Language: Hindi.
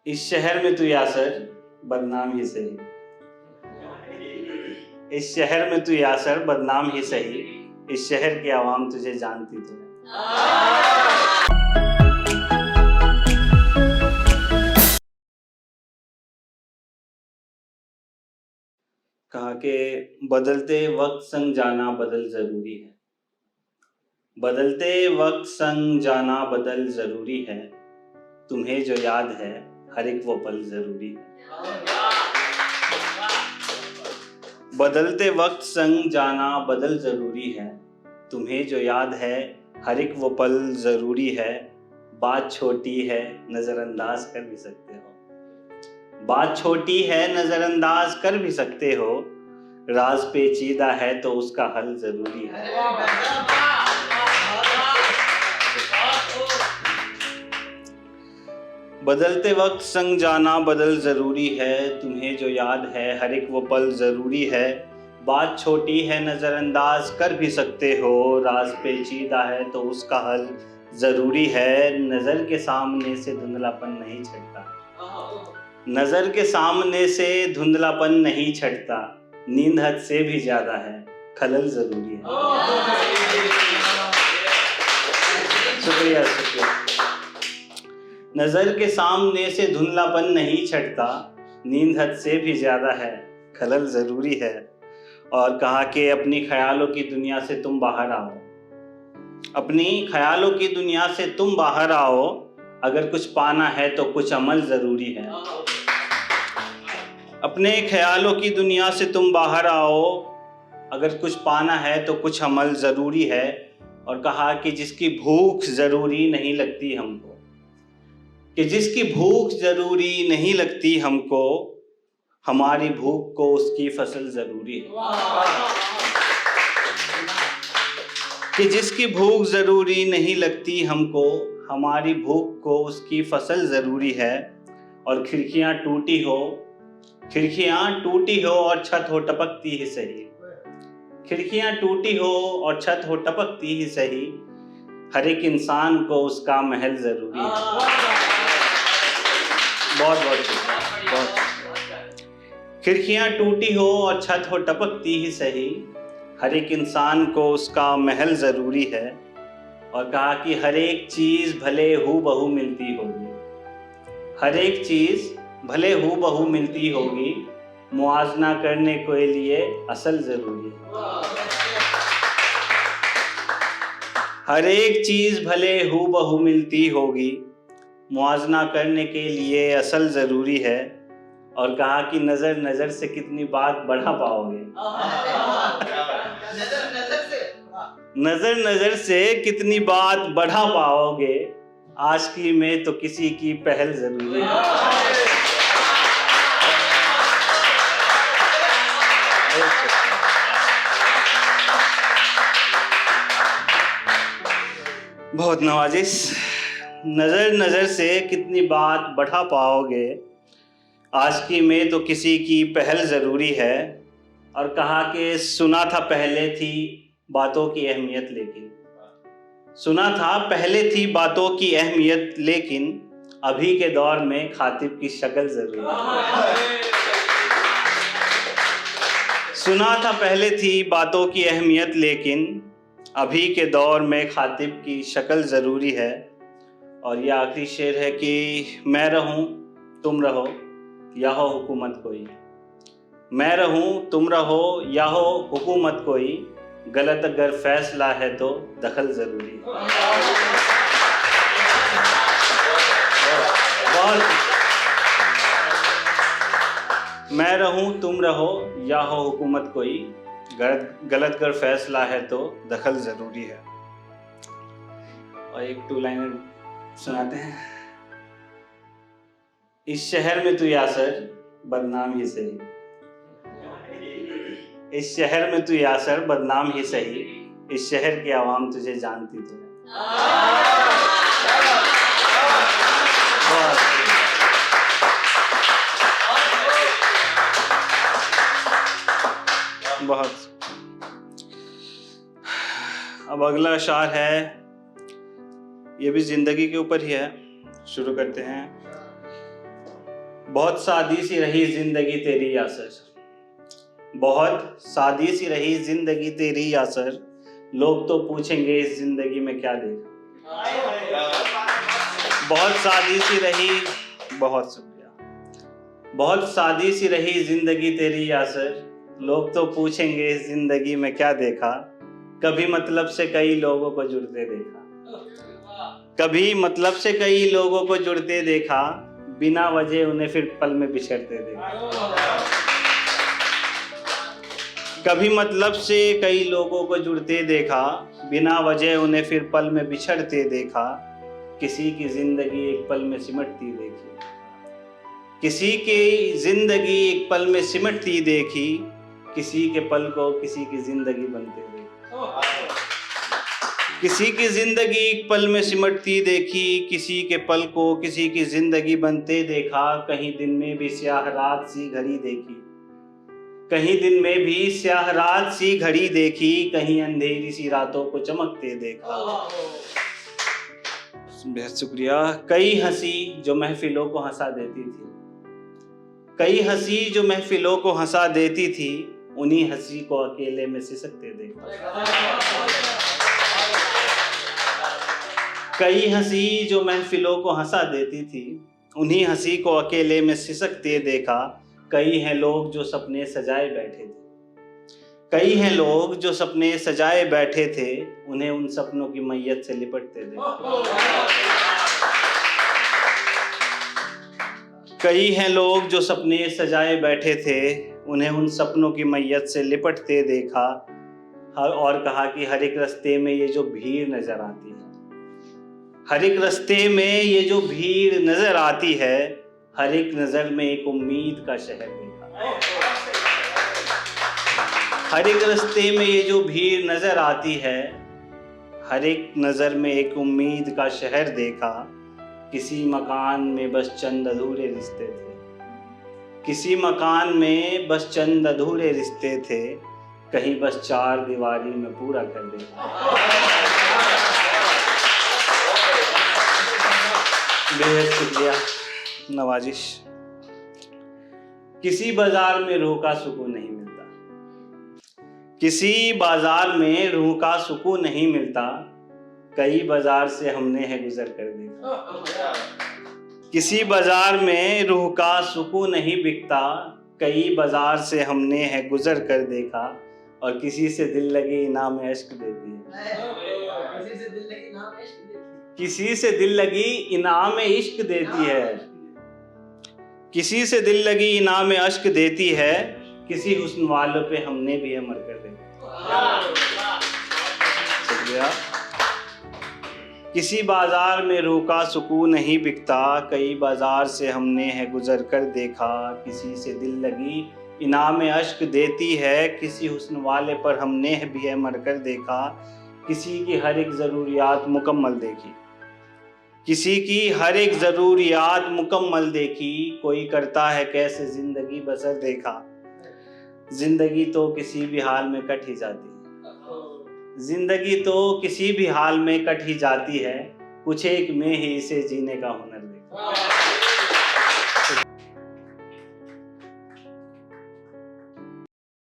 इस शहर में तू यासर बदनाम ही सही। इस शहर में तू यासर बदनाम ही सही। इस शहर की आवाम तुझे जानती तो है। कहा कि बदलते वक्त संग जाना बदल जरूरी है। बदलते वक्त संग जाना बदल जरूरी है। तुम्हें जो याद है हर एक वो पल जरूरी है। बदलते वक्त संग जाना बदल जरूरी है। तुम्हें जो याद है हर एक वो पल जरूरी है। बात छोटी है नजरअंदाज कर भी सकते हो। बात छोटी है नजरअंदाज कर भी सकते हो। राज पेचीदा है तो उसका हल जरूरी है। बदलते वक्त संग जाना बदल जरूरी है। तुम्हें जो याद है हर एक वो पल जरूरी है। बात छोटी है नजरअंदाज कर भी सकते हो। राज पेचीदा है तो उसका हल जरूरी है। नजर के सामने से धुंधलापन नहीं छटता। नजर के सामने से धुंधलापन नहीं छटता। नींद हद से भी ज्यादा है खलल जरूरी है। शुक्रिया शुक्रिया। नजर के सामने से धुंधलापन नहीं छटता। नींद हद से भी ज्यादा है खलल जरूरी है। और कहा कि अपनी ख्यालों की दुनिया से तुम बाहर आओ। अपनी ख्यालों की दुनिया से तुम बाहर आओ। अगर कुछ पाना है तो कुछ अमल जरूरी है। अपने ख्यालों की दुनिया से तुम बाहर आओ। अगर कुछ पाना है तो कुछ अमल जरूरी है। और कहा कि जिसकी भूख जरूरी नहीं लगती हमको। कि जिसकी भूख जरूरी नहीं लगती हमको। हमारी भूख को उसकी फसल जरूरी है। कि जिसकी भूख जरूरी नहीं लगती हमको। हमारी भूख को उसकी फसल जरूरी है। और खिड़कियां टूटी हो और छत हो टपकती ही सही। खिड़कियां टूटी हो और छत हो टपकती ही सही। हर एक इंसान को उसका महल जरूरी है। बहुत बहुत शुक्रिया। खिड़कियां टूटी हो और छत हो टपकती ही सही। हर एक इंसान को उसका महल जरूरी है। और कहा कि हर एक चीज भले हूबहू मिलती होगी। हर एक चीज भले हूबहू मिलती होगी। मुआवजा करने के लिए असल जरूरी है। हर एक चीज भले हूबहू मिलती होगी। मुआवजा करने के लिए असल जरूरी है। और कहा कि नजर नजर से कितनी बात बढ़ा पाओगे। नजर नजर से कितनी बात बढ़ा पाओगे। आशिकी में तो किसी की पहल जरूरी है। बहुत नवाजिश। नजर नजर से कितनी बात बढ़ा पाओगे। आशिकी में तो किसी की पहल ज़रूरी है। और कहा कि सुना था पहले थी बातों की अहमियत लेकिन। सुना था पहले थी बातों की अहमियत लेकिन। अभी के दौर में खातिब की शक्ल ज़रूरी है। सुना था पहले थी बातों की अहमियत लेकिन। अभी के दौर में खातिब की शक्ल ज़रूरी है। और यह आखिरी शेर है कि मैं रहूं तुम रहो या हो हुकूमत कोई। मैं रहूं तुम रहो या हो हुकूमत कोई। गलत अगर फैसला है तो दखल जरूरी है। मैं रहूं तुम रहो या हो हुकूमत कोई। गलत अगर फैसला है तो दखल जरूरी है। और एक 2 लाइनर सुनाते हैं। इस शहर में तू यासर बदनाम ही सही। इस शहर में तू यासर बदनाम ही सही। इस शहर की आवाम तुझे जानती तो है। बहुत। अब अगला अशार है। ये भी जिंदगी के ऊपर ही है। शुरू करते हैं। बहुत सादी सी रही जिंदगी तेरी यासर, बहुत सादी सी रही जिंदगी तेरी यासर, लोग तो पूछेंगे इस जिंदगी में क्या देखा। बहुत सादी सी रही, बहुत शुक्रिया। बहुत सादी सी रही जिंदगी तेरी यासर, लोग तो पूछेंगे इस जिंदगी में क्या देखा। कभी मतलब से कई लोगों को जुड़ते देखा, कभी मतलब से कई लोगों को जुड़ते देखा, बिना वजह उन्हें फिर पल में बिछड़ते देखा। कभी मतलब से कई लोगों को जुड़ते देखा, बिना वजह उन्हें फिर पल में बिछड़ते देखा। किसी की जिंदगी एक पल में सिमटती देखी, किसी की जिंदगी एक पल में सिमटती देखी, किसी के पल को किसी की जिंदगी बनते देखी। किसी की जिंदगी एक पल में सिमटती देखी, किसी के पल को किसी की जिंदगी बनते देखा। कहीं दिन में भी स्याह रात सी घड़ी देखी, कहीं दिन में भी स्याह रात सी घड़ी देखी, कहीं अंधेरी सी रातों को चमकते देखा। बेहद शुक्रिया। कई हंसी जो महफिलों को हंसा देती थी, कई हंसी जो महफिलों को हंसा देती थी, उन्हीं हंसी को अकेले में सिसकते देखा। कई हंसी जो महफिलों को हंसा देती थी, उन्हीं हंसी को अकेले में सिसकते देखा। कई हैं लोग जो सपने सजाए बैठे थे, कई हैं लोग जो सपने सजाए बैठे थे, उन्हें उन सपनों की मैयत से लिपटते देखा। कई हैं लोग जो सपने सजाए बैठे थे, उन्हें उन सपनों की मैयत से लिपटते देखा। और कहा कि हर एक रास्ते में ये जो भीड़ नजर आती है, हर एक रास्ते में ये जो भीड़ नजर आती है, हर एक नजर में एक उम्मीद का शहर देखा। हर एक रास्ते में ये जो भीड़ नजर आती है, हर एक नजर में एक उम्मीद का शहर देखा। किसी मकान में बस चंद अधूरे रिश्ते थे, किसी मकान में बस चंद अधूरे रिश्ते थे, कहीं बस चार दीवारी में पूरा कर देखा। बेहद शुक्रिया, नवाजिश। किसी बाजार में रूह का सुकून नहीं मिलता, किसी बाजार में रूह का सुकून नहीं मिलता, कई बाजार से हमने है गुजर कर देखा। किसी बाजार में रूह का सुकून नहीं बिकता, कई बाजार से हमने है गुजर कर देखा। और किसी से दिल लगी इनाम इश्क देती है, किसी से दिल लगी इनाम इश्क देती है, किसी से दिल लगी इनाम इश्क देती है, किसी हुस्न वालों पे हमने भी अमर कर देखा। शुक्रिया। किसी बाजार में रूह का सुकून नहीं बिकता, कई बाजार से हमने है गुजर कर देखा। किसी से दिल लगी इनाम अश्क देती है, किसी हुस्न वाले पर हमने भी अमर कर देखा। किसी की हर एक ज़रूरियात मुकम्मल देखी, किसी की हर एक ज़रूरियात मुकम्मल देखी, कोई करता है कैसे ज़िंदगी बसर देखा। ज़िंदगी तो किसी भी हाल में कट ही जाती है, ज़िंदगी तो किसी भी हाल में कट ही जाती है, कुछ एक में ही इसे जीने का हुनर देखा।